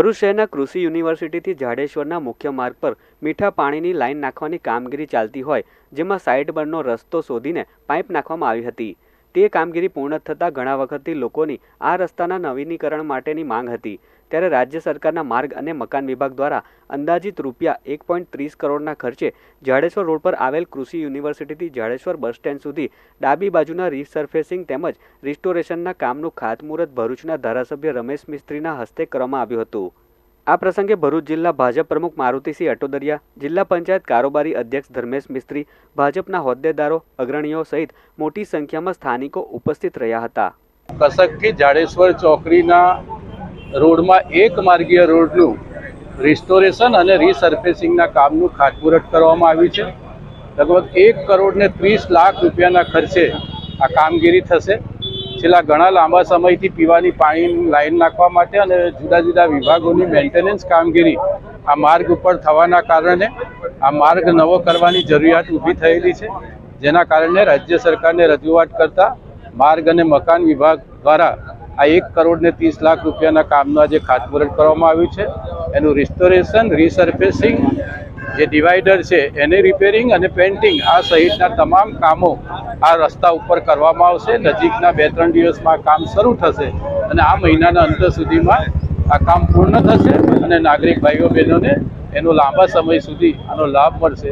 ભરૂચ શહેરના કૃષિ યુનિવર્સિટીથી જાડેશ્વરના મુખ્ય માર્ગ પર મીઠા પાણીની લાઇન નાખવાની કામગીરી ચાલતી હોય, જેમાં સાઇડ બર્નનો રસ્તો શોધીને પાઇપ નાખવામાં આવી હતી। તે કામગીરી પૂર્ણ થતાં ઘણા વખતથી લોકોની આ રસ્તાના નવીનીકરણ માટેની માંગ હતી, ત્યારે રાજ્ય સરકારના માર્ગ અને મકાન વિભાગ દ્વારા અંદાજિત રૂપિયા 1.30 કરોડના ખર્ચે જાડેશ્વર રોડ પર આવેલ કૃષિ યુનિવર્સિટીથી જાડેશ્વર બસ સ્ટેન્ડ સુધી ડાબી બાજુના રીસર્ફેસિંગ તેમજ રિસ્ટોરેશનના કામનું ખાતમુહૂર્ત ભરૂચના ધારાસભ્ય રમેશ મિસ્ત્રીના હસ્તે કરવામાં આવ્યું હતું। આ પ્રસંગે ભરૂચ જિલ્લા ભાજપ પ્રમુખ મારુતિસિંહ અટોદરિયા, જિલ્લા પંચાયત કારોબારી અધ્યક્ષ ધર્મેશ મિસ્ત્રી, ભાજપના હોદ્દેદારો, અગ્રણીઓ સહિત મોટી સંખ્યામાં સ્થાનિકો ઉપસ્થિત રહ્યા હતા। કસકથી જાડેશ્વર ચોકડીના રોડમાં એક માર્ગીય રોડનું રિસ્ટોરેશન અને રીસર્ફેસિંગના કામનું ખાતમુહૂર્ત કરવામાં આવ્યું છે। લગભગ 1 કરોડ ને 30 લાખ રૂપિયાના ખર્ચે આ કામગીરી થશે। છેલ્લા ઘણા લાંબા સમયથી પીવાની પાણીની લાઈન નાખવા માટે અને જુદા જુદા વિભાગોની મેન્ટેનન્સ કામગીરી આ માર્ગ ઉપર થવાના કારણે આ માર્ગ નવો કરવાની જરૂરિયાત ઊભી થયેલી છે, જેના કારણે રાજ્ય સરકારને રજૂઆત કરતા માર્ગ અને મકાન વિભાગ દ્વારા આ 1 કરોડ ને 30 લાખ રૂપિયાના કામનું આજે ખાતમુહૂર્ત કરવામાં આવ્યું છે। એનું રિસ્ટોરેશન, રીસર્ફેસિંગ, જે ડિવાઈડર છે એને રિપેરિંગ અને પેન્ટિંગ આ સહિતના તમામ કામો આ રસ્તા ઉપર કરવામાં આવશે। નજીકના 2-3 દિવસમાં કામ શરૂ થશે અને આ મહિનાના અંત સુધીમાં આ કામ પૂર્ણ થશે અને નાગરિક ભાઈઓ બહેનોને એનો લાંબા સમય સુધી આનો લાભ મળશે